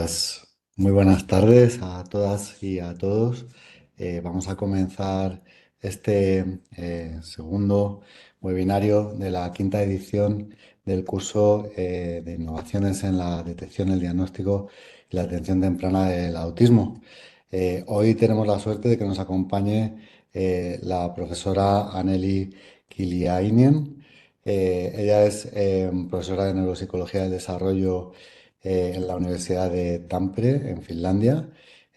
Pues muy buenas tardes a todas y a todos. Vamos a comenzar este segundo webinario de la quinta edición del curso de Innovaciones en la detección, el diagnóstico y la atención temprana del autismo. Hoy tenemos la suerte de que nos acompañe la profesora Anneli Kylliäinen. Ella es profesora de Neuropsicología del Desarrollo en la Universidad de Tampere, en Finlandia.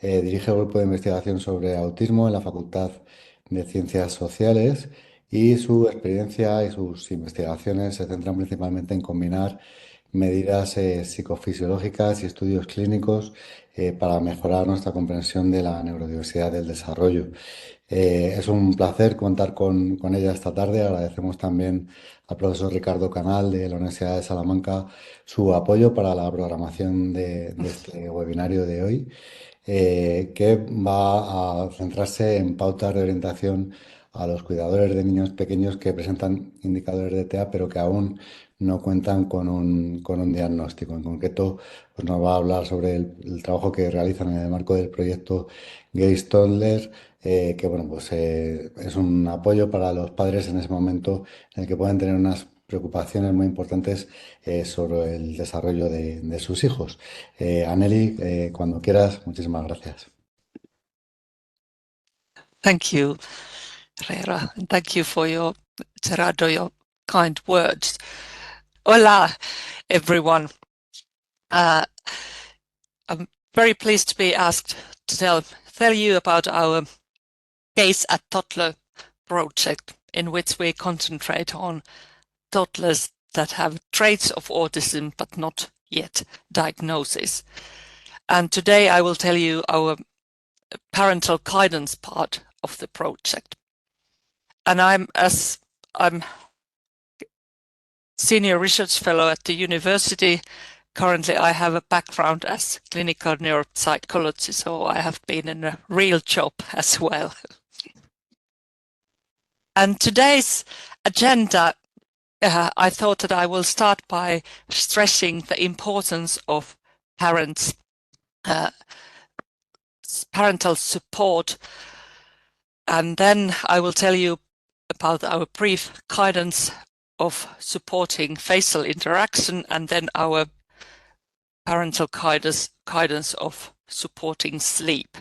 Dirige el grupo de investigación sobre autismo en la Facultad de Ciencias Sociales y su experiencia y sus investigaciones se centran principalmente en combinar medidas psicofisiológicas y estudios clínicos para mejorar nuestra comprensión de la neurodiversidad del desarrollo. Es un placer contar con ella esta tarde. Agradecemos también al profesor Ricardo Canal de la Universidad de Salamanca su apoyo para la programación de este webinario de hoy, que va a centrarse en pautas de orientación a los cuidadores de niños pequeños que presentan indicadores de TEA, pero que aún no cuentan con un diagnóstico. En concreto, pues nos va a hablar sobre el trabajo que realizan en el marco del proyecto Gaze Toddler, que bueno, pues, es un apoyo para los padres en ese momento en el que pueden tener unas preocupaciones muy importantes sobre el desarrollo de sus hijos. Anneli, cuando quieras, muchísimas gracias. Thank you, Reera, and thank you for your, Gerardo, your kind words. Hola, everyone. I'm very pleased to be asked to tell you about our Gaze at Toddler project, in which we concentrate on toddlers that have traits of autism but not yet diagnosis. And today I will tell you our parental guidance part of the project. And I'm senior research fellow at the university. Currently, I have a background as clinical neuropsychology, so I have been in a real job as well. And today's agenda, I thought that I will start by stressing the importance of parental support. And then I will tell you about our brief guidance of supporting facial interaction, and then our parental guidance of supporting sleep.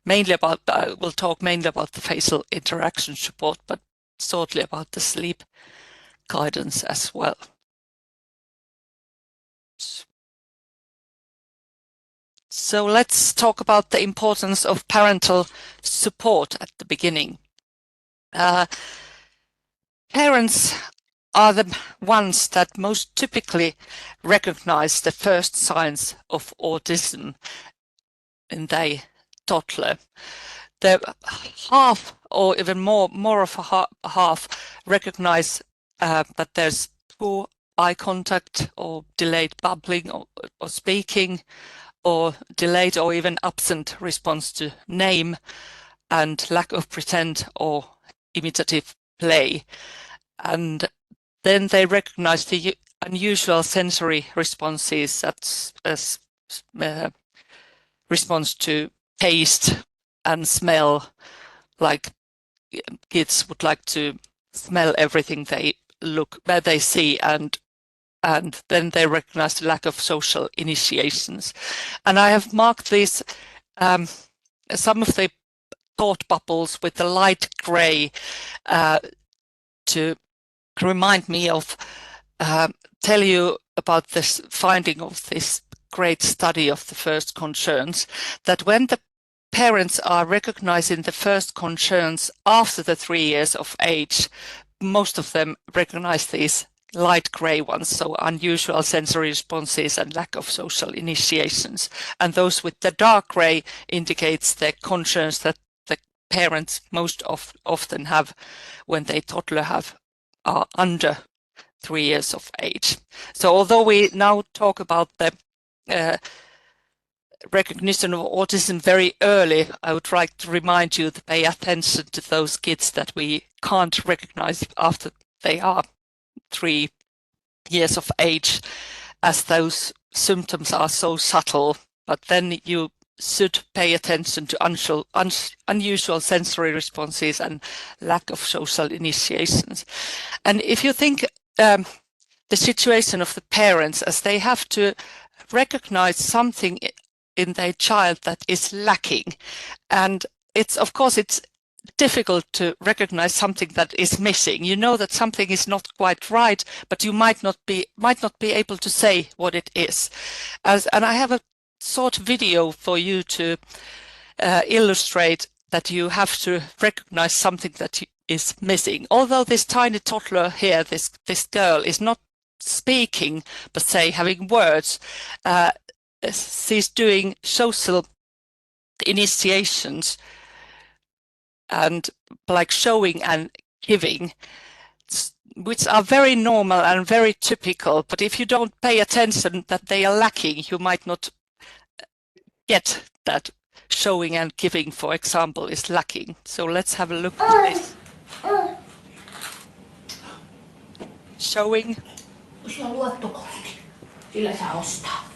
We'll talk mainly about the facial interaction support, but shortly about the sleep guidance as well. So let's talk about the importance of parental support at the beginning. Parents are the ones that most typically recognize the first signs of autism in their toddler. The half or even more of a half recognize that there's poor eye contact or delayed babbling or speaking, or delayed or even absent response to name, and lack of pretend or imitative play. And then they recognize the unusual sensory responses, such as response to taste and smell, like kids would like to smell everything they see, and then they recognize the lack of social initiations. And I have marked these some of the thought bubbles with the light gray to remind me of tell you about this finding of this great study of the first concerns, that when the parents are recognizing the first concerns after the 3 years of age, most of them recognize these light gray ones, so unusual sensory responses and lack of social initiations. And those with the dark gray indicates the concerns that the parents most often have when they toddler are under 3 years of age. So although we now talk about the recognition of autism very early, I would like to remind you to pay attention to those kids that we can't recognize after they are 3 years of age, as those symptoms are so subtle but then you should pay attention to unusual sensory responses and lack of social initiations. And if you think the situation of the parents, as they have to recognize something in their child that is lacking, and it's of course it's difficult to recognize something that is missing. You know that something is not quite right, but you might not be able to say what it is. And I have a short video for you to illustrate that you have to recognize something that is missing. Although this tiny toddler here, this girl, is not speaking, but say having words, she's doing social initiations and like showing and giving, which are very normal and very typical. But if you don't pay attention that they are lacking, you might not get that showing and giving, for example, is lacking. So let's have a look at this. Showing. Sillä on luottokortti. Sillä saa ostaa.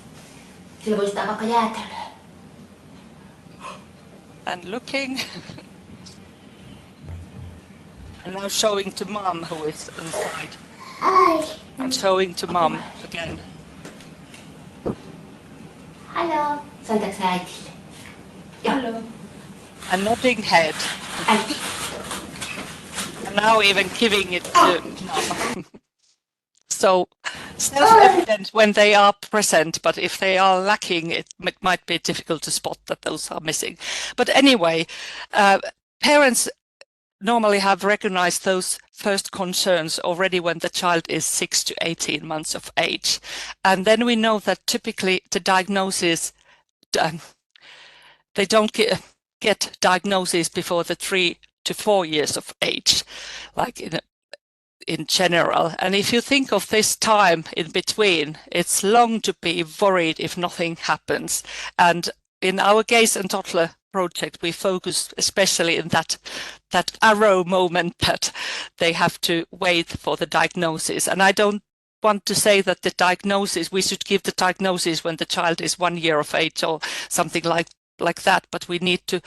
Sillä voi ostaa vaikka jäätelöä. And looking. And now showing to mom who is inside. And showing to mom again. Hello. Soitaks sä äitille? Hello. And nodding head. Äiti. And now even giving it to mom. So self-evident when they are present, but if they are lacking, it might be difficult to spot that those are missing. But anyway, parents normally have recognized those first concerns already when the child is 6 to 18 months of age. And then we know that typically the diagnosis, they don't get diagnosis before the 3 to 4 years of age, like in general. And if you think of this time in between, it's long to be worried if nothing happens. And in our gaze and toddler project, we focus especially in that arrow moment that they have to wait for the diagnosis. And I don't want to say that the diagnosis, we should give the diagnosis when the child is 1 year of age or something like that, but we need to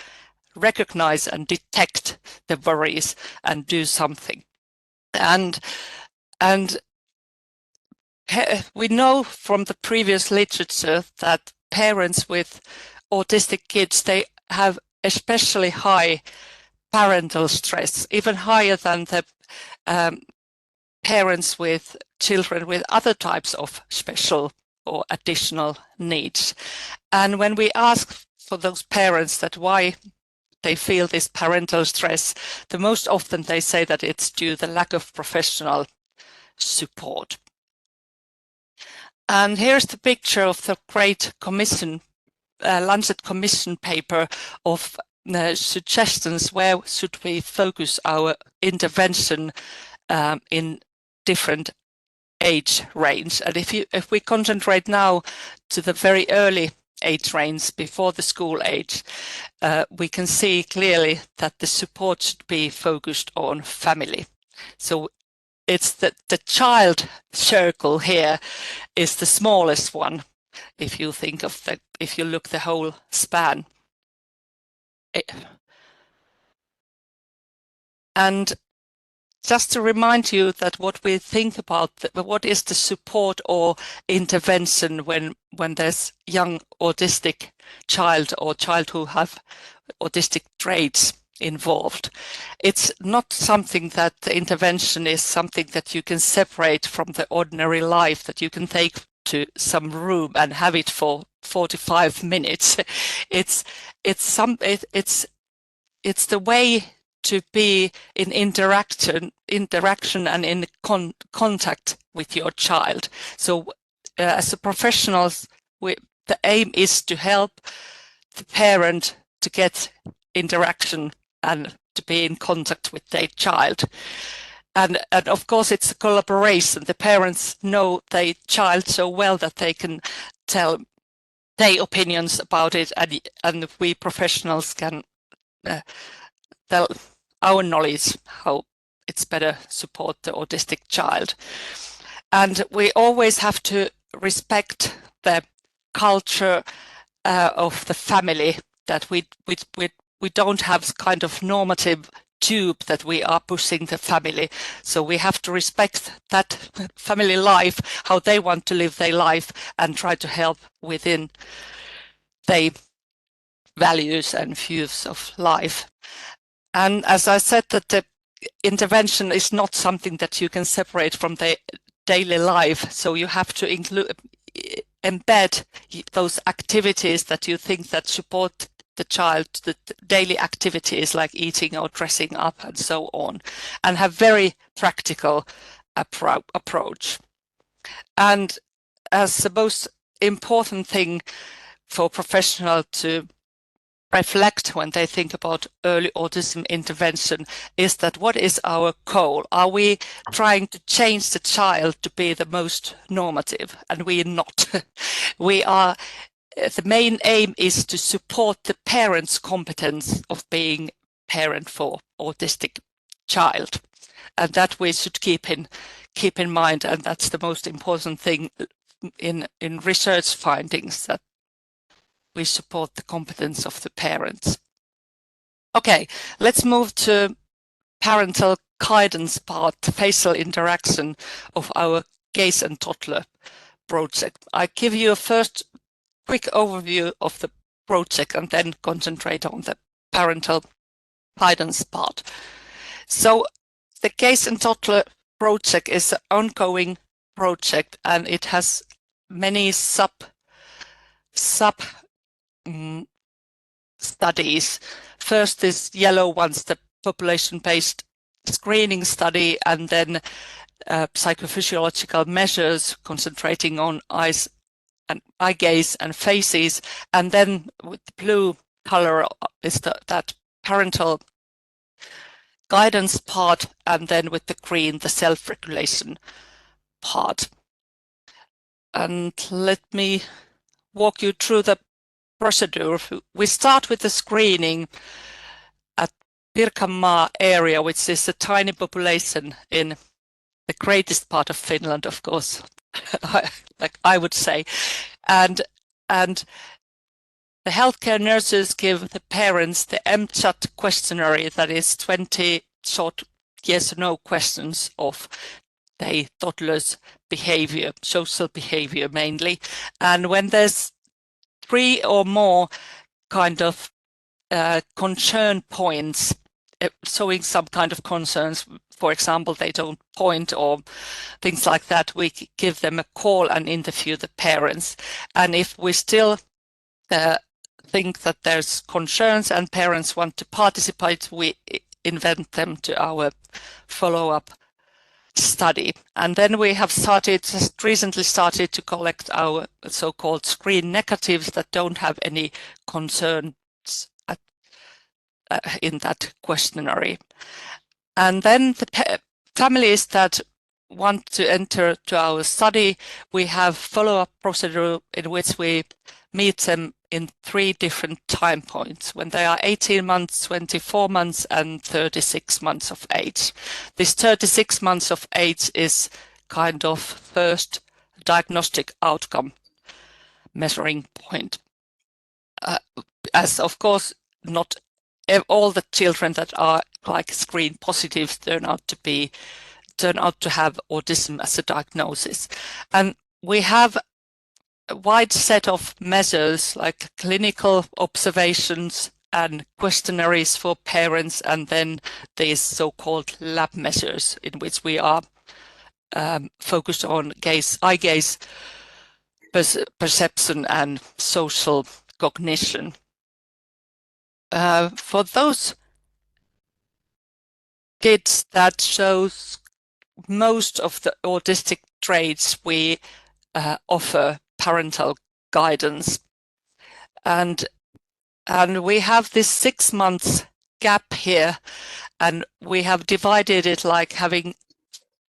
recognize and detect the worries and do something. And we know from the previous literature that parents with autistic kids, they have especially high parental stress, even higher than the parents with children with other types of special or additional needs. And when we ask for those parents that why they feel this parental stress, the most often they say that it's due to the lack of professional support. And here's the picture of the great commission, Lancet Commission paper of suggestions where should we focus our intervention in different age range. And if we concentrate now to the very early age range before the school age, we can see clearly that the support should be focused on family. So it's the child circle here is the smallest one. If you think of if you look the whole span. And just to remind you that what we think about, what is the support or intervention when there's young autistic child or child who have autistic traits involved. It's not something that the intervention is something that you can separate from the ordinary life, that you can take to some room and have it for 45 minutes. It's the way to be in interaction and in contact with your child. So as a professionals, the aim is to help the parent to get interaction and to be in contact with their child. And of course it's a collaboration. The parents know their child so well that they can tell their opinions about it, and we professionals can tell our knowledge how it's better support the autistic child. And we always have to respect the culture of the family, that we don't have kind of normative tube that we are pushing the family. So we have to respect that family life, how they want to live their life, and try to help within their values and views of life. And as I said, that the intervention is not something that you can separate from the daily life. So you have to embed those activities that you think that support the child, the daily activities like eating or dressing up and so on, and have very practical approach. And as the most important thing for professionals to reflect when they think about early autism intervention is that what is our goal? Are we trying to change the child to be the most normative? And we're not. We are, the main aim is to support the parent's competence of being parent for autistic child. And that we should keep in mind, and that's the most important thing in research findings, that we support the competence of the parents. Okay, let's move to parental guidance part, the facial interaction of our gaze and toddler project. I give you a first quick overview of the project and then concentrate on the parental guidance part. So the gaze and toddler project is an ongoing project, and it has many sub studies. First, this yellow one's the population-based screening study, and then psychophysiological measures concentrating on eyes and eye gaze and faces, and then with the blue color is that parental guidance part, and then with the green, the self-regulation part. And let me walk you through the procedure. We start with the screening at Pirkanmaa area, which is a tiny population in the greatest part of Finland, of course, like I would say. And the healthcare nurses give the parents the MCHAT questionnaire, that is 20 short yes or no questions of the toddler's behavior, social behavior mainly. And when there's 3 or more kind of concern points, showing some kind of concerns, for example, they don't point or things like that, we give them a call and interview the parents. And if we still think that there's concerns and parents want to participate, we invite them to our follow-up study. And then we have recently started to collect our so-called screen negatives that don't have any concerns in that questionnaire. And then the families that want to enter to our study, we have follow-up procedure in which we meet them in 3 different time points, when they are 18 months, 24 months, and 36 months of age. This 36 months of age is kind of first diagnostic outcome measuring point. As of course, not all the children that are like screen positive turn out to have autism as a diagnosis. And we have a wide set of measures like clinical observations and questionnaires for parents, and then these so-called lab measures in which we are focused on eye gaze perception and social cognition. For those kids that shows most of the autistic traits, we offer parental guidance, and we have this 6 months gap here, and we have divided it like having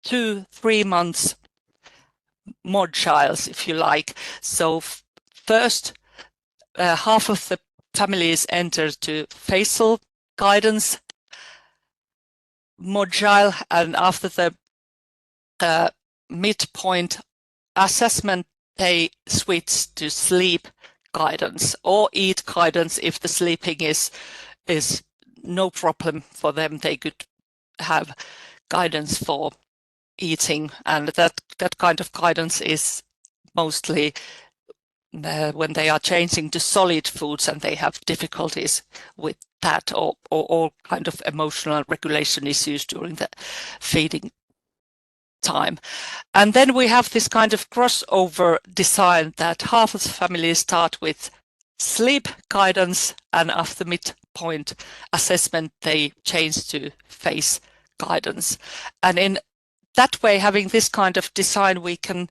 2-3 months modules, if you like. So first half of the families enter to facial guidance module, and after the midpoint assessment, they switch to sleep guidance, or eat guidance. If the sleeping is no problem for them, they could have guidance for eating, and that kind of guidance is mostly when they are changing to solid foods and they have difficulties with that, or all kind of emotional regulation issues during the feeding time. And then we have this kind of crossover design that half of the families start with sleep guidance, and after midpoint assessment they change to face guidance. And in that way, having this kind of design, we can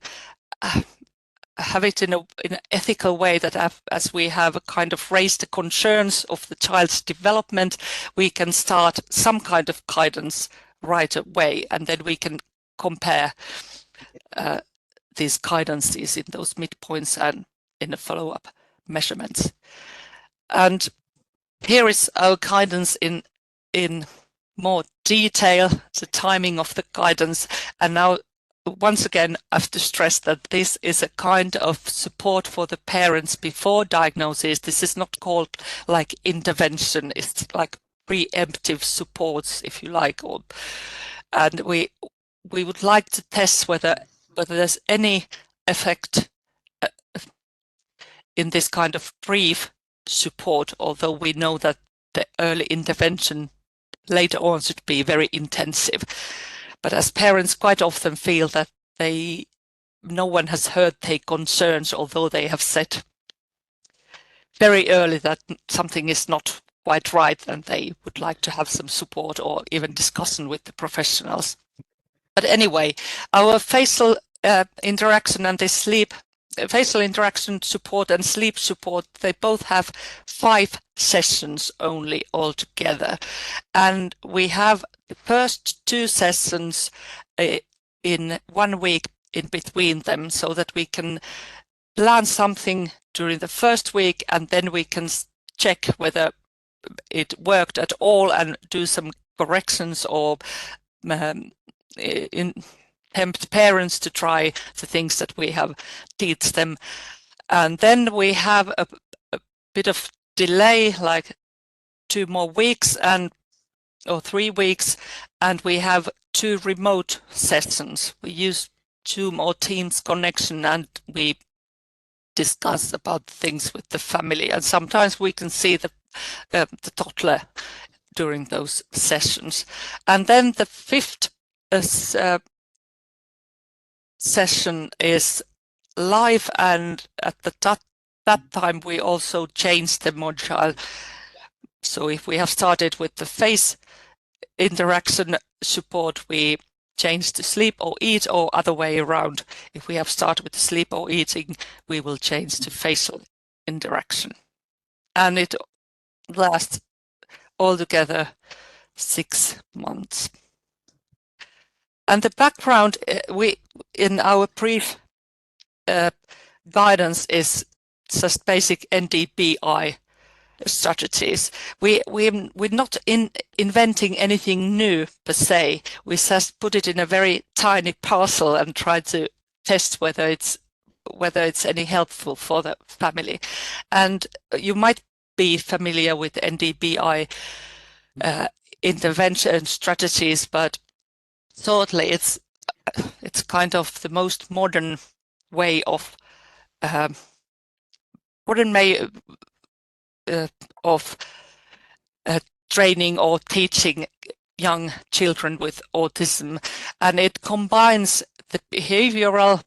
have it in an ethical way, that as we have kind of raised the concerns of the child's development, we can start some kind of guidance right away, and then we can compare these guidances in those midpoints and in the follow-up measurements. And here is our guidance in more detail, the timing of the guidance. And now, once again, I have to stress that this is a kind of support for the parents before diagnosis. This is not called like intervention. It's like preemptive supports, if you like. And we would like to test whether there's any effect in this kind of brief support, although we know that the early intervention later on should be very intensive. But as parents quite often feel that no one has heard their concerns, although they have said very early that something is not quite right, and they would like to have some support or even discussion with the professionals. But anyway, our facial interaction and the facial interaction support and sleep support, they both have 5 sessions only altogether. And we have the first 2 sessions in 1 week in between them, so that we can learn something during the first week, and then we can check whether it worked at all and do some corrections, or tempt parents to try the things that we have teach them. And then we have a bit of delay, like 2 more weeks or 3 weeks, and we have 2 remote sessions. We use Zoom or Teams connection, and we discuss about things with the family, and sometimes we can see the toddler during those sessions. And then the 5th session is live, and at that time we also changed the module. So if we have started with the face interaction support, we change to sleep or eat, or other way around. If we have started with sleep or eating, we will change to facial interaction. And it lasts altogether 6 months. And the background in our brief guidance is just basic NDBI strategies. We're not inventing anything new per se. We just put it in a very tiny parcel and try to test whether it's any helpful for the family. And you might be familiar with NDBI intervention strategies, but certainly it's kind of the most modern way of training or teaching young children with autism, and it combines the behavioral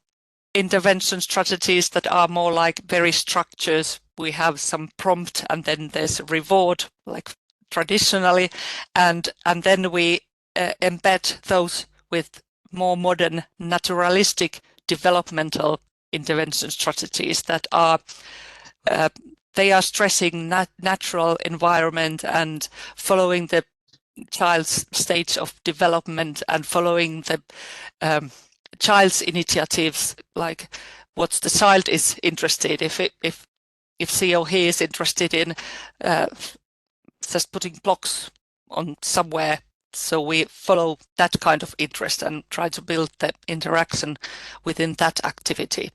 intervention strategies that are more like very structures. We have some prompt, and then there's a reward, like traditionally, and then we embed those with more modern naturalistic developmental intervention strategies that are they are stressing natural environment and following the child's stage of development and following the child's initiatives, like what the child is interested. If she or he is interested in just putting blocks on somewhere, so we follow that kind of interest and try to build the interaction within that activity.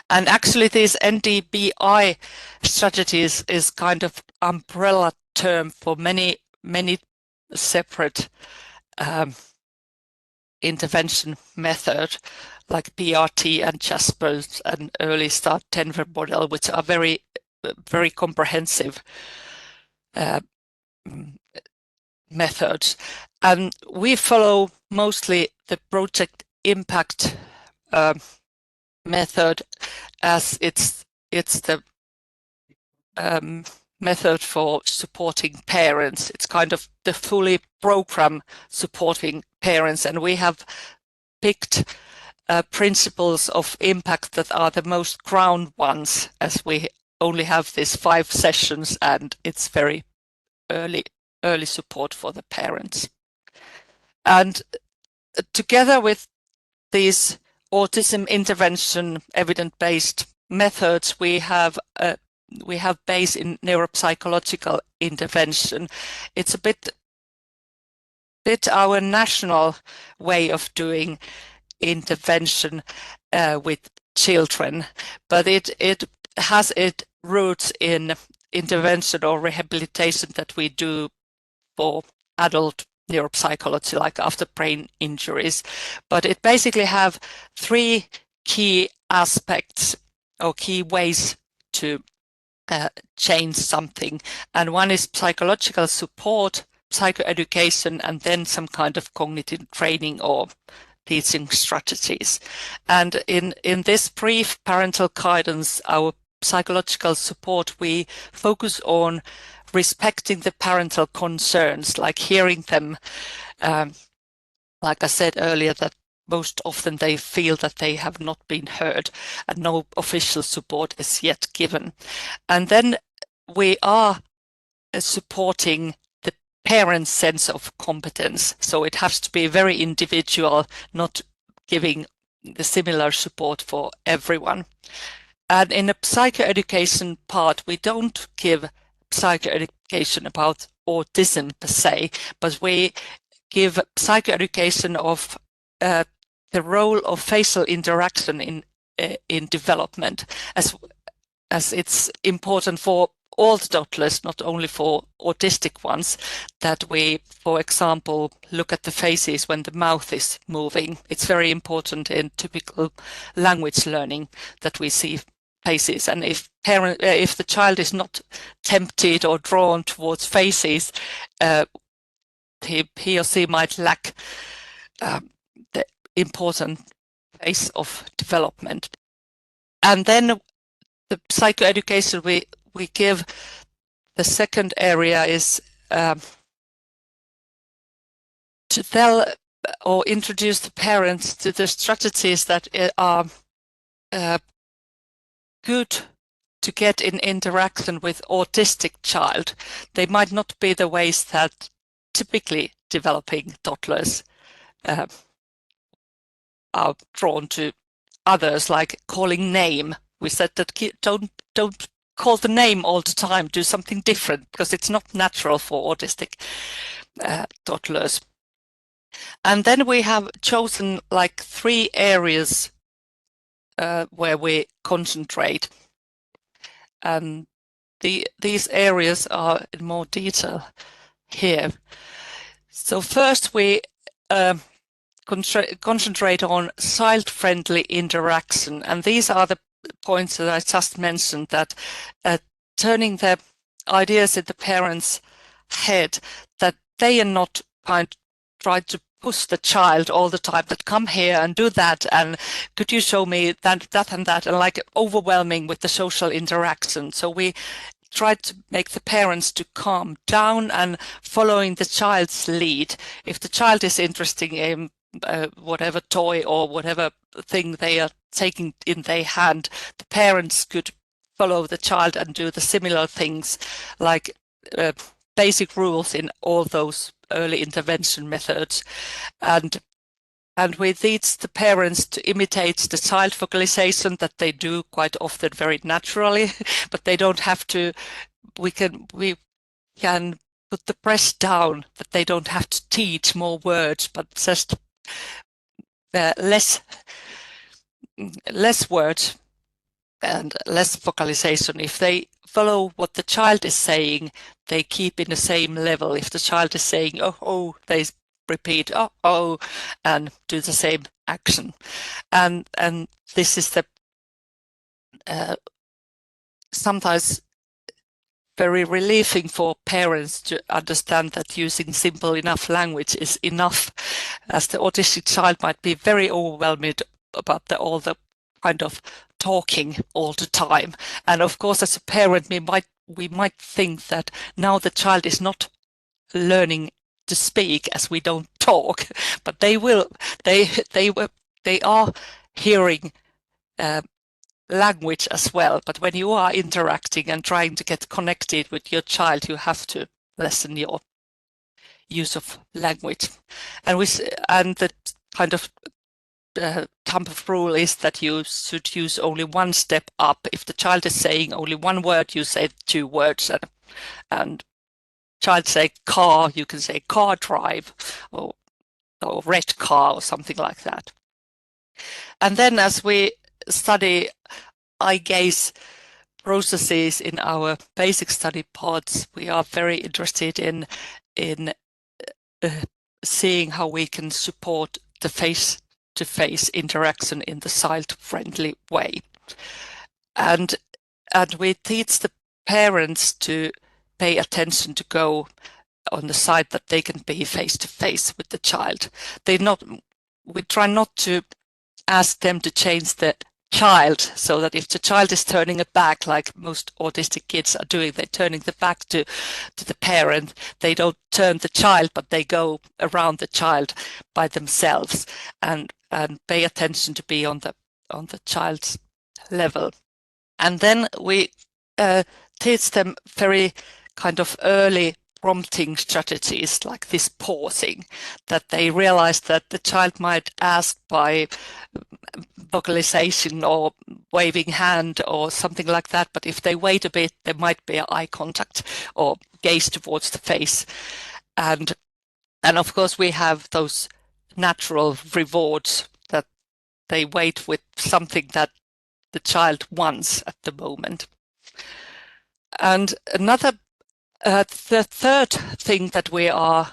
And actually these NDBI strategies is kind of umbrella term for many separate intervention method like PRT and Jasper's and early start Denver model, which are very comprehensive methods. And we follow mostly the project impact method, as it's the method for supporting parents. It's kind of the fully program supporting parents, and we have picked principles of impact that are the most ground ones, as we only have these 5 sessions and it's very early support for the parents. And together with these autism intervention evidence-based methods, we have base in neuropsychological intervention. It's a bit our national way of doing intervention with children, but it has its roots in intervention or rehabilitation that we do for adult neuropsychology, like after brain injuries. But it basically have 3 key aspects or key ways to change something. And one is psychological support, psychoeducation, and then some kind of cognitive training or teaching strategies. And in this brief parental guidance, our psychological support, we focus on respecting the parental concerns, like hearing them. Like I said earlier, that most often they feel that they have not been heard and no official support is yet given. And then we are supporting the parent's sense of competence. So it has to be very individual, not giving the similar support for everyone. And in the psychoeducation part, we don't give psychoeducation about autism per se, but we give psychoeducation of the role of facial interaction in development, as it's important for all toddlers, not only for autistic ones, that we, for example, look at the faces when the mouth is moving. It's very important in typical language learning that we see faces, and if the child is not tempted or drawn towards faces, he or she might lack the important phase of development. And then the psychoeducation we give, the second area is to tell or introduce the parents to the strategies that are good to get in interaction with autistic child. They might not be the ways that typically developing toddlers are drawn to others, like calling name. We said that don't call the name all the time, do something different, because it's not natural for autistic toddlers. And then we have chosen like 3 areas where we concentrate. And these areas are in more detail here. So first we concentrate on child-friendly interaction, and these are the points that I just mentioned, that turning the ideas in the parents' head, that they are not trying to push the child all the time, that come here and do that, and could you show me that and that, and like overwhelming with the social interaction. So we tried to make the parents to calm down and following the child's lead. If the child is interested in whatever toy or whatever thing they are taking in their hand, the parents could follow the child and do the similar things, like basic rules in all those early intervention methods. And we teach the parents to imitate the child vocalization that they do quite often very naturally, but they don't have to. We can put the press down that they don't have to teach more words, but just less words, and less vocalization. If they follow what the child is saying, they keep in the same level. If the child is saying, oh, oh, they repeat, oh, oh, and do the same action. And this is the sometimes very relieving for parents to understand that using simple enough language is enough, as the autistic child might be very overwhelmed about all the kind of talking all the time. And of course, as a parent, we might think that now the child is not learning to speak as we don't talk, but they are hearing language as well. But when you are interacting and trying to get connected with your child, you have to lessen your use of language. And the kind of thumb rule is that you should use only one step up. If the child is saying only one word, you say 2 words, and child say car, you can say car drive, or red car, or something like that. And then as we study eye gaze processes in our basic study pods, we are very interested in seeing how we can support the face-to-face interaction in the child-friendly way. And we teach the parents to pay attention to go on the side that they can be face-to-face with the child. We try not to ask them to change the child, so that if the child is turning a back, like most autistic kids are doing, they're turning the back to the parent, they don't turn the child, but they go around the child by themselves, and pay attention to be on the child's level. And then we teach them very kind of early prompting strategies, like this pausing, that they realize that the child might ask by vocalization or waving hand or something like that, but if they wait a bit, there might be eye contact or gaze towards the face. And of course we have those natural rewards that they wait with something that the child wants at the moment. And the third thing that we are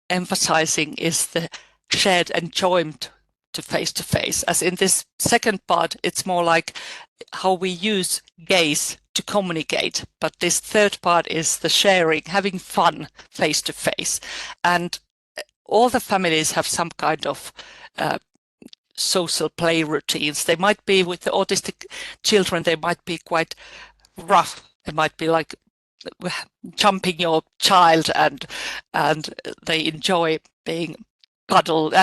emphasizing is the shared enjoyment to face, as in this second part, it's more like how we use gaze to communicate, but this third part is the sharing, having fun face to face. And all the families have some kind of social play routines. They might be, with the autistic children, they might be quite rough. It might be like jumping your child, and they enjoy being cuddled,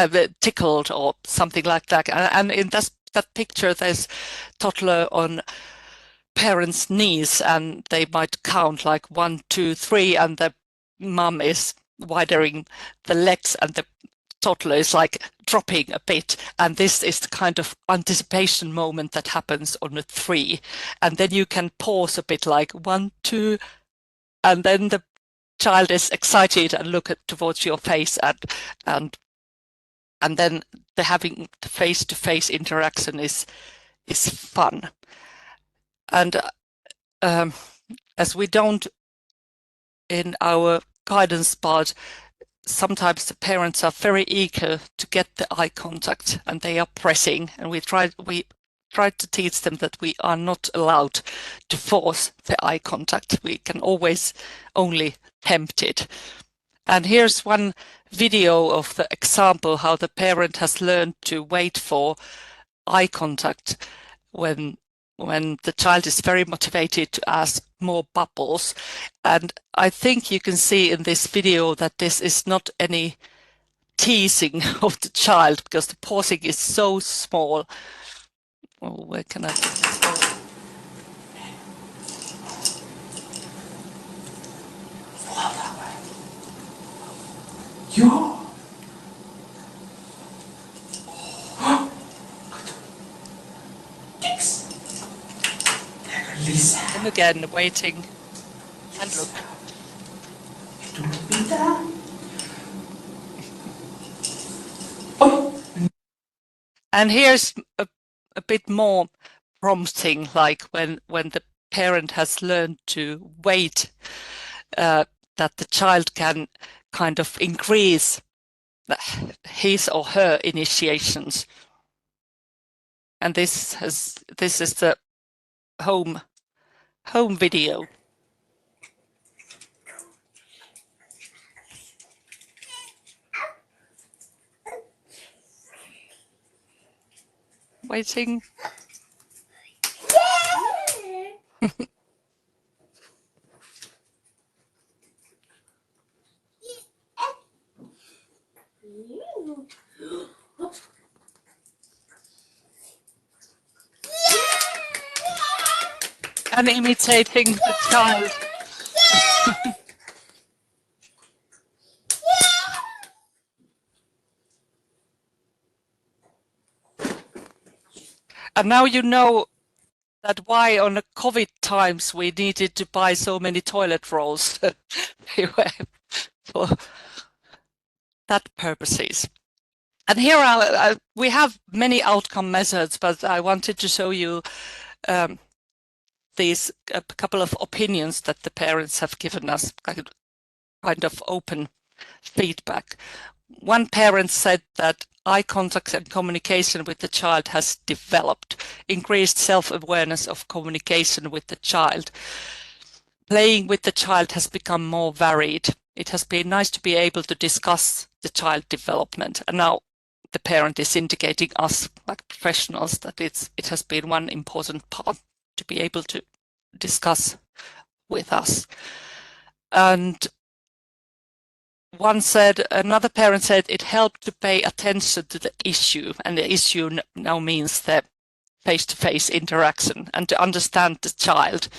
tickled, or something like that. And in that picture, there's toddler on parents' knees, and they might count like 1, 2, 3, and the mum is widening the legs, and the toddler is like dropping a bit, and this is the kind of anticipation moment that happens on a 3, and then you can pause a bit, like 1, 2, and then the child is excited and look towards your face, and then having the face-to-face interaction is fun. And as we don't, in our guidance part, sometimes the parents are very eager to get the eye contact, and they are pressing, and we try to teach them that we are not allowed to force the eye contact. We can always only tempt it. And here's one video of the example how the parent has learned to wait for eye contact when the child is very motivated to ask more bubbles. And I think you can see in this video that this is not any teasing of the child, because the pausing is so small. Oh, where can I put this? Ja! Thanks. Lisa. And again, waiting, and look. Du bitte. Oh. And here's a bit more prompting, like when the parent has learned to wait, that the child can kind of increase his or her initiations. And this is the home video. Waiting. And imitating the child. And now you know that why on the COVID times we needed to buy so many toilet rolls for that purposes. And here we have many outcome methods, but I wanted to show you these a couple of opinions that the parents have given us, kind of open feedback. One parent said that eye contact and communication with the child has developed, increased self-awareness of communication with the child. Playing with the child has become more varied. It has been nice to be able to discuss the child development. And now the parent is indicating us, like professionals, that it has been one important part to be able to discuss with us. And another parent said it helped to pay attention to the issue, and the issue now means the face-to-face interaction, and to understand the child.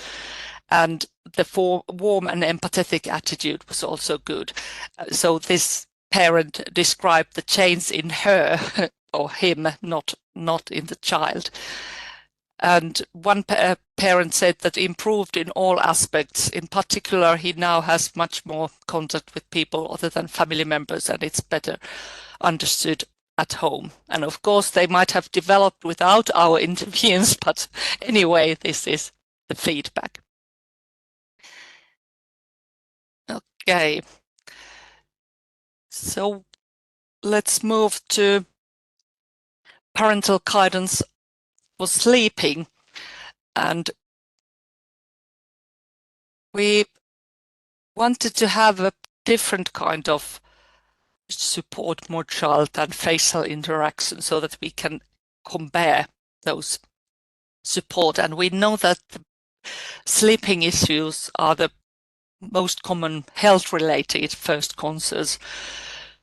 And the warm and empathetic attitude was also good. So this parent described the change in her or him, not in the child. And one parent said that improved in all aspects. In particular, he now has much more contact with people other than family members, and it's better understood at home. And of course, they might have developed without our interventions, but anyway, this is the feedback. Okay. So let's move to parental guidance for sleeping. And we wanted to have a different kind of support more child than facial interaction, so that we can compare those support. And we know that the sleeping issues are the most common health-related first concerns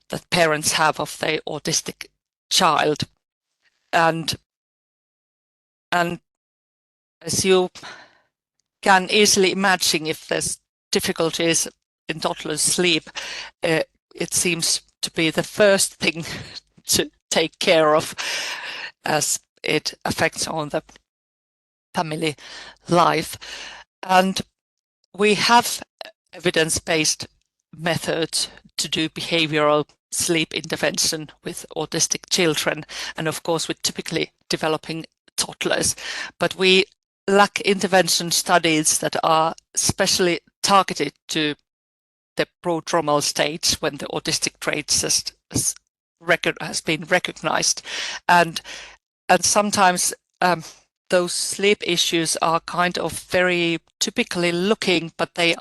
that parents have of their autistic child. And as you can easily imagine, if there's difficulties in toddlers' sleep, it seems to be the first thing to take care of, as it affects on the family life. And we have evidence-based methods to do behavioral sleep intervention with autistic children, and of course with typically developing toddlers. But we lack intervention studies that are specially targeted to the prodromal stage, when the autistic traits has been recognized. And sometimes those sleep issues are kind of very typically looking, but they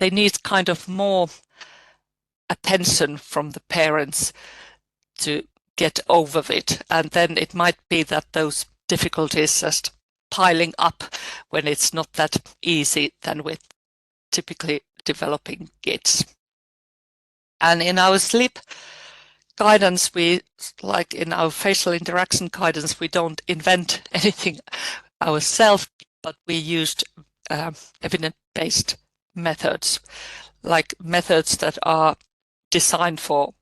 need kind of more attention from the parents to get over it. And then it might be that those difficulties just piling up when it's not that easy than with typically developing kids. And in our sleep guidance, like in our facial interaction guidance, we don't invent anything ourselves, but we used evidence-based methods, like methods that are designed for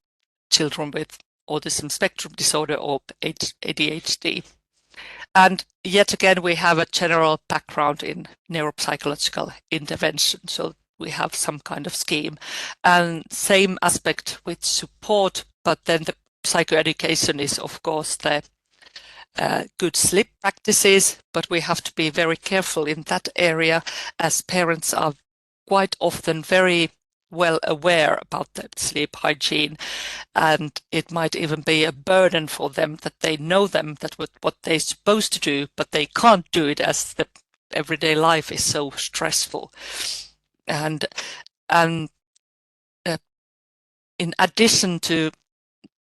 children with autism spectrum disorder or ADHD. And yet again, we have a general background in neuropsychological intervention, so we have some kind of scheme. And same aspect with support, but then the psychoeducation is, of course, the good sleep practices, but we have to be very careful in that area, as parents are quite often very well aware about the sleep hygiene, and it might even be a burden for them that they know that what they're supposed to do, but they can't do it as the everyday life is so stressful. And in addition to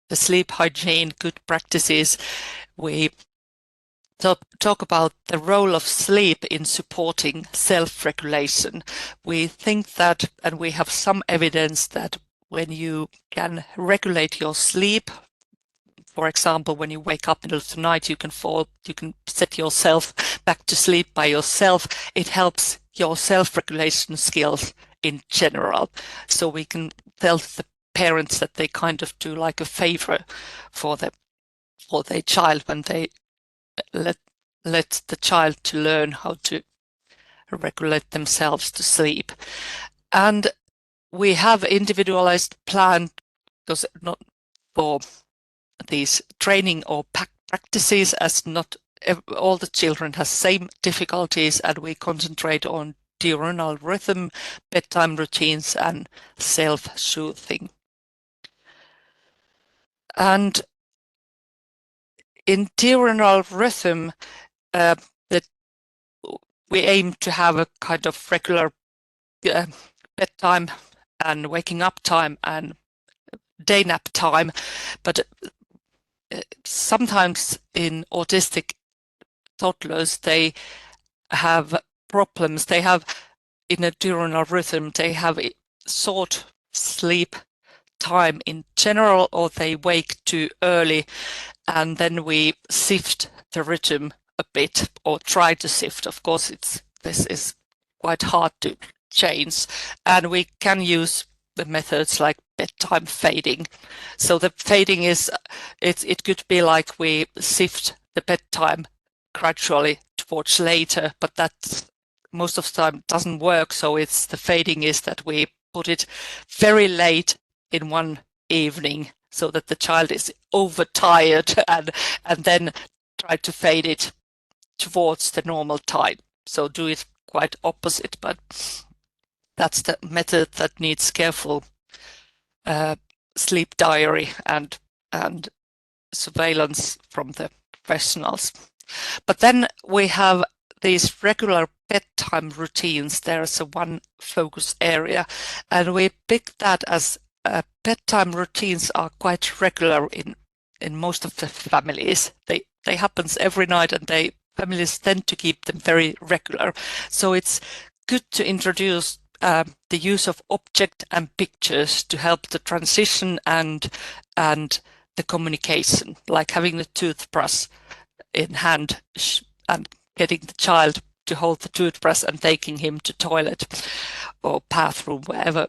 the sleep hygiene, good practices, we talk about the role of sleep in supporting self-regulation. We think that, and we have some evidence that when you can regulate your sleep, for example, when you wake up in the middle of the night, you can set yourself back to sleep by yourself. It helps your self-regulation skills in general. So we can tell the parents that they kind of do like a favor for their child when they let the child to learn how to regulate themselves to sleep. And we have individualized plan, because not for these training or practices, as not all the children have same difficulties, and we concentrate on diurnal rhythm, bedtime routines, and self-soothing. And in diurnal rhythm, we aim to have a kind of regular bedtime and waking up time and day nap time, but sometimes in autistic toddlers they have problems. They have, in a diurnal rhythm, they have short sleep time in general, or they wake too early, and then we shift the rhythm a bit, or try to shift. Of course, this is quite hard to change, and we can use the methods like bedtime fading. So the fading is, it could be like we shift the bedtime gradually towards later, but that most of the time doesn't work. So it's the fading is that we put it very late in one evening so that the child is overtired, and then try to fade it towards the normal time. So do it quite opposite, but that's the method that needs careful sleep diary and surveillance from the professionals. But then we have these regular bedtime routines. There's one focus area, and we pick that as bedtime routines are quite regular in most of the families. They happens every night, and families tend to keep them very regular. So it's good to introduce the use of object and pictures to help the transition and the communication, like having the toothbrush in hand and getting the child to hold the toothbrush and taking him to toilet or bathroom, wherever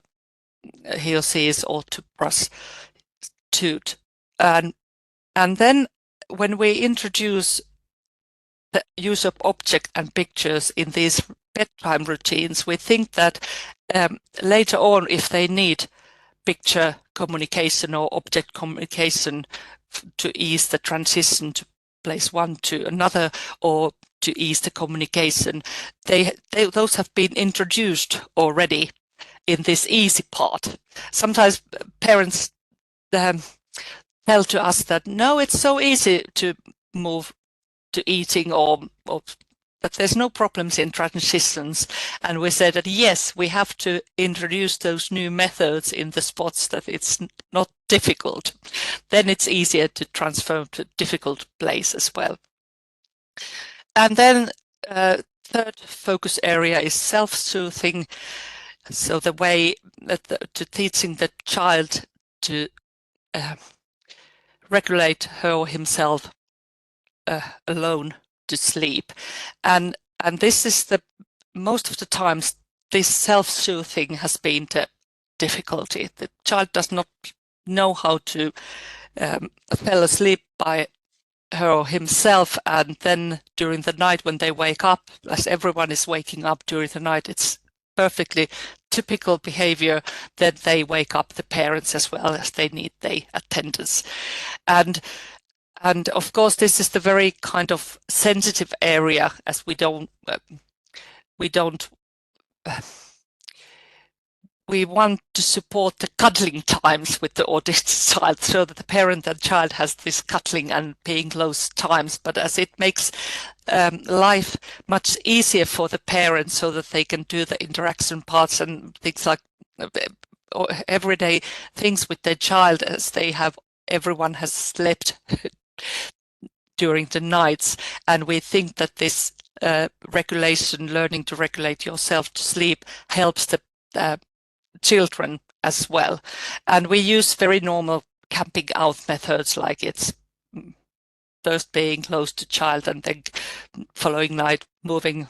he or she is, or to brush tooth. And then when we introduce the use of object and pictures in these bedtime routines, we think that later on, if they need picture communication or object communication to ease the transition to place one to another, or to ease the communication, those have been introduced already in this easy part. Sometimes parents tell to us that no, it's so easy to move to eating, or but there's no problems in transitions. And we said that yes, we have to introduce those new methods in the spots that it's not difficult. Then it's easier to transfer to difficult place as well. And then third focus area is self-soothing. So the way that to teaching the child to regulate her or himself alone to sleep, and this is the most of the times this self-soothing has been the difficulty. The child does not know how to fall asleep by her or himself, and then during the night when they wake up, as everyone is waking up during the night, it's perfectly typical behavior that they wake up the parents as well, as they need their attendance. And And of course, this is the very kind of sensitive area, as we want to support the cuddling times with the autistic child, so that the parent and child has this cuddling and being close times. But as it makes life much easier for the parents, so that they can do the interaction parts and things like everyday things with their child, as everyone has slept during the nights, and we think that this regulation, learning to regulate yourself to sleep, helps the children as well. And we use very normal camping out methods, like it's first being close to child and then following night moving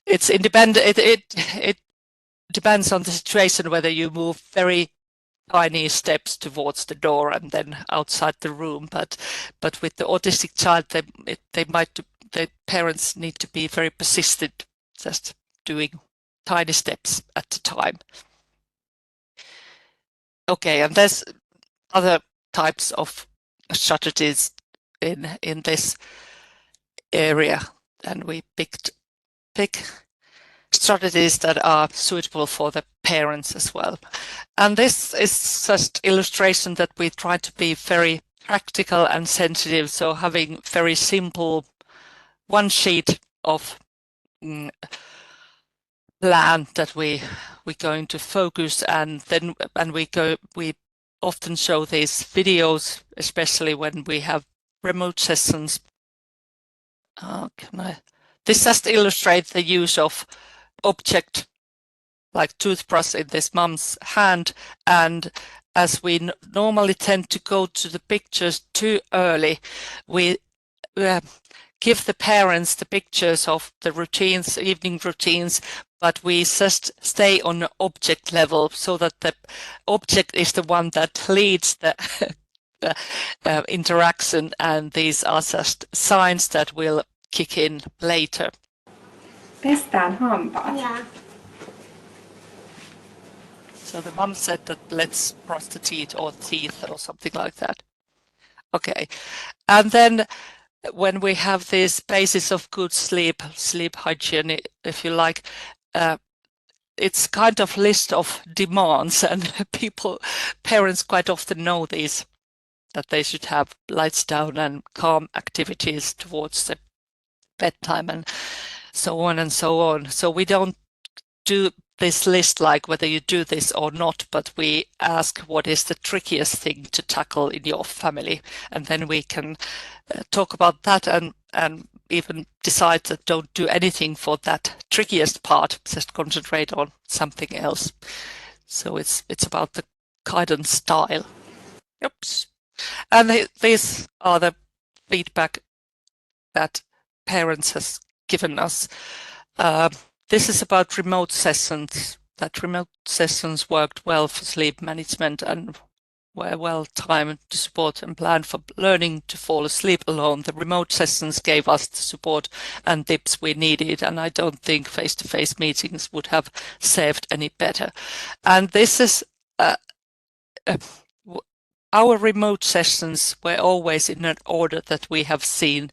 it's independent. It depends on the situation whether you move very tiny steps towards the door and then outside the room, but with the autistic child, the parents need to be very persistent, just doing tiny steps at a time. Okay, and there's other types of strategies in this area, and we pick strategies that are suitable for the parents as well. And this is just illustration that we try to be very practical and sensitive, so having very simple one sheet of plan that we're going to focus, and we often show these videos, especially when we have remote sessions. This just illustrates the use of object like toothbrush in this mum's hand, and as we normally tend to go to the pictures too early, we give the parents the pictures of the routines, evening routines, but we just stay on the object level, so that the object is the one that leads the interaction, and these are just signs that will kick in later. Pestään hampaat. Yeah. So the mum said that let's brush the teeth or something like that. Okay, and then when we have this basis of good sleep hygiene, if you like, it's kind of list of demands, and parents quite often know these, that they should have lights down and calm activities towards the bedtime and so on and so on. So we don't do this list like whether you do this or not, but we ask what is the trickiest thing to tackle in your family, and then we can talk about that and even decide that don't do anything for that trickiest part, just concentrate on something else. So it's about the guidance style. Oops. And these are the feedback that parents has given us. This is about remote sessions, that remote sessions worked well for sleep management and were well timed to support and plan for learning to fall asleep alone. The remote sessions gave us the support and tips we needed, and I don't think face-to-face meetings would have served any better. And this is our remote sessions were always in an order that we have seen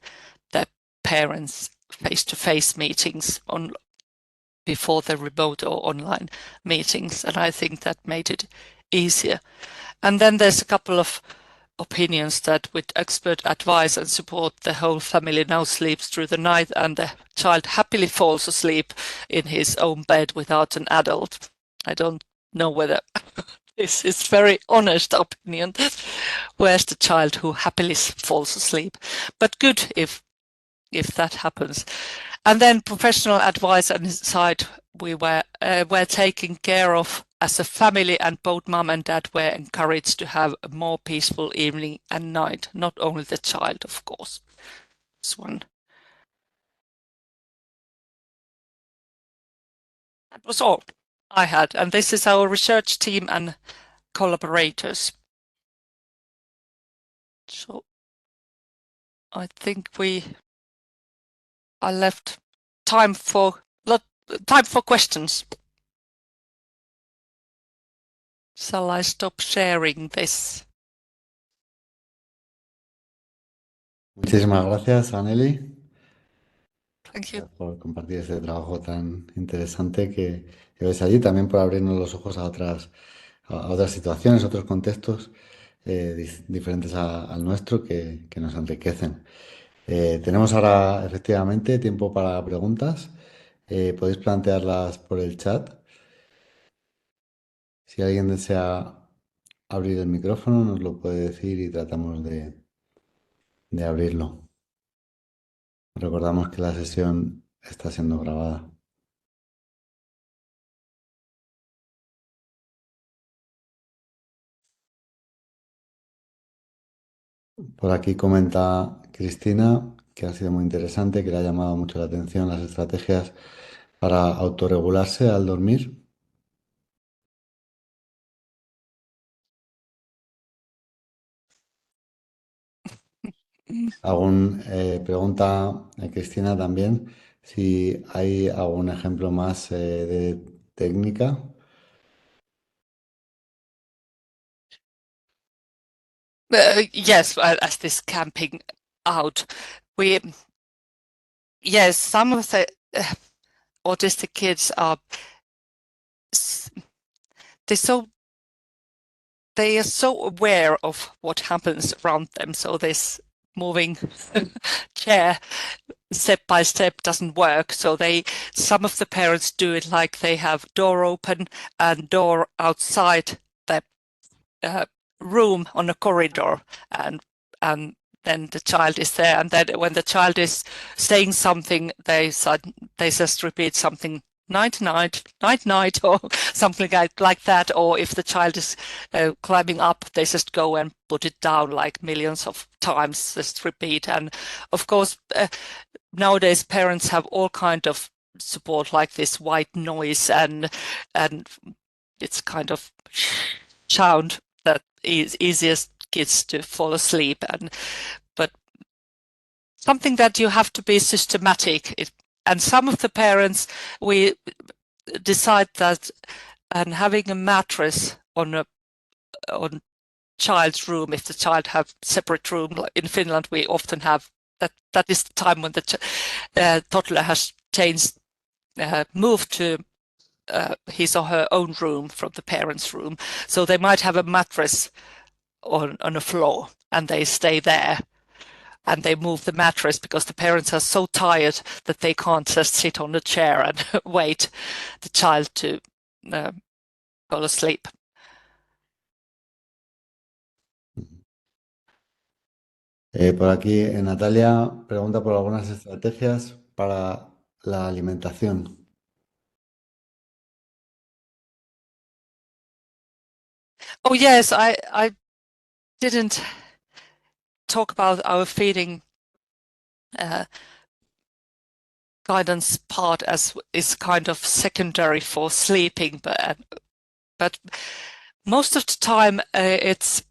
the parents' face-to-face meetings before the remote or online meetings, and I think that made it easier. And then there's a couple of opinions that with expert advice and support, the whole family now sleeps through the night, and the child happily falls asleep in his own bed without an adult. I don't know whether this is very honest opinion. Where's the child who happily falls asleep? But good if that happens. And then professional advice and insight we were taken care of as a family, and both mum and dad were encouraged to have a more peaceful evening and night, not only the child, of course. This one. That was all I had, and this is our research team and collaborators. So I think I left time for questions. Shall I stop sharing this? Muchísimas gracias, Anneli, Thank you. por compartir este trabajo tan interesante que ves allí, también por abrirnos los ojos a otras situaciones, otros contextos diferentes al nuestro que nos enriquecen. Tenemos ahora efectivamente tiempo para preguntas. Podéis plantearlas por el chat. Si alguien desea abrir el micrófono, nos lo puede decir y tratamos de abrirlo. Recordamos que la sesión está siendo grabada. Por aquí comenta Cristina que ha sido muy interesante, que le ha llamado mucho la atención las estrategias para autorregularse al dormir. Pregunta Cristina también si hay algún ejemplo más de técnica. Yes, as this camping out, yes, some of the autistic kids are they are so aware of what happens around them. So this moving chair step by step doesn't work. So some of the parents do it like they have door open and door outside the room on a corridor, and then the child is there, and then when the child is saying something, they just repeat something, night night, night night, or something like that. Or if the child is climbing up, they just go and put it down like millions of times, just repeat. And of course, nowadays parents have all kind of support like this white noise, and it's kind of sound that is easiest kids to fall asleep. But something that you have to be systematic. And some of the parents, we decide that, and having a mattress on child's room, if the child have separate room, like in Finland we often have that is the time when the toddler has moved to his or her own room from the parents' room. So they might have a mattress on a floor, and they stay there, and they move the mattress because the parents are so tired that they can't just sit on a chair and wait the child to fall asleep. Por aquí, Natalia pregunta por algunas estrategias para la alimentación. Oh yes, I didn't talk about our feeding guidance part as is kind of secondary for sleeping, but most of the time it's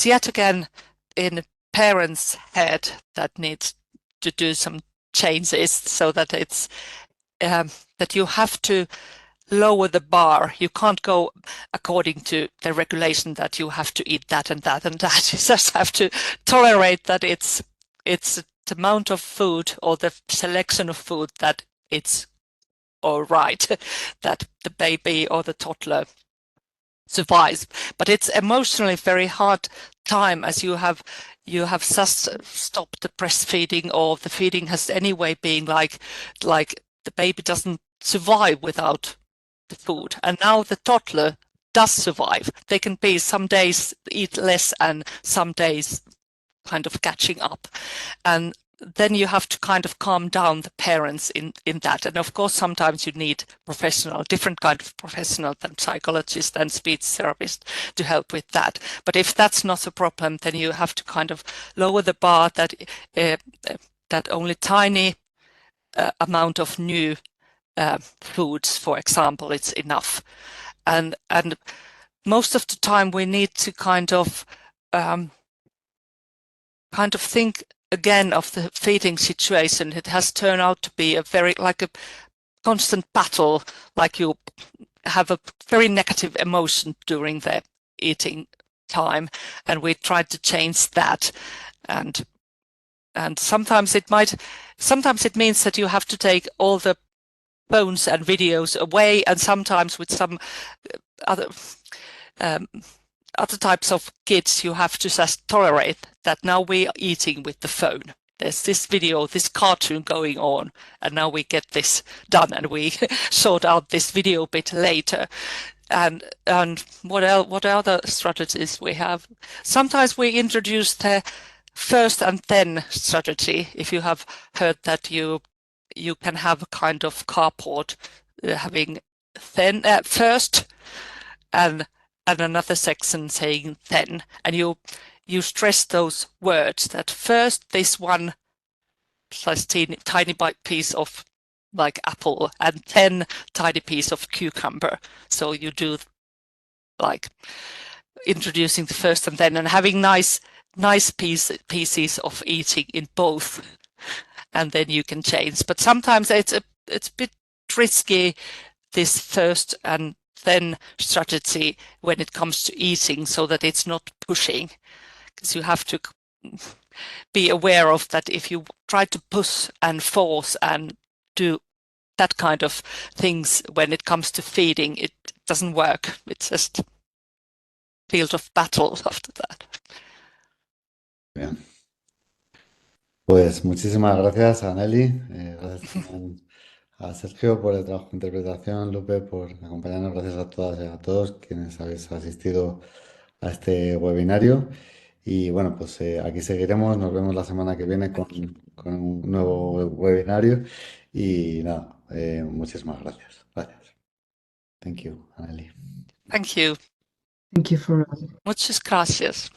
yet again in parents' head that needs to do some changes, so that it's that you have to lower the bar. You can't go according to the regulation that you have to eat that and that and that. You just have to tolerate that it's the amount of food or the selection of food that it's all right, that the baby or the toddler survives. But it's emotionally very hard time, as you have just stopped the breastfeeding, or the feeding has anyway been like the baby doesn't survive without the food, and now the toddler does survive. They can be some days eat less and some days kind of catching up, and then you have to kind of calm down the parents in that. And of course, sometimes you need different kind of professional than psychologists and speech therapists to help with that. But if that's not a problem, then you have to kind of lower the bar that only tiny amount of new foods, for example, it's enough. And most of the time we need to kind of think again of the feeding situation. It has turned out to be a very like a constant battle, like you have a very negative emotion during the eating time, and we tried to change that. And sometimes it means that you have to take all the phones and videos away, and sometimes with some other types of kids you have to just tolerate that now we are eating with the phone. There's this video, this cartoon going on, and now we get this done, and we sort out this video bit later. And what other strategies we have? Sometimes we introduce the first and then strategy. If you have heard that you can have a kind of carport having then first and another section saying then, and you stress those words that first this one plus tiny piece of like apple and 10 tiny piece of cucumber. So you do like introducing the first and then, and having nice pieces of eating in both, and then you can change. But sometimes it's a bit risky, this first and then strategy when it comes to eating, so that it's not pushing, because you have to be aware of that. If you try to push and force and do that kind of things when it comes to feeding, it doesn't work. It's just field of battle after that. Bien. Pues muchísimas gracias, Anneli. Gracias también a Sergio por el trabajo de interpretación, Lupe por acompañarnos. Gracias a todas y a todos quienes habéis asistido a este webinario. Y bueno, pues aquí seguiremos. Nos vemos la semana que viene con un nuevo webinario. Y nada, muchísimas gracias. Gracias. Thank you, Anneli. Thank you. Thank you for Muchas gracias.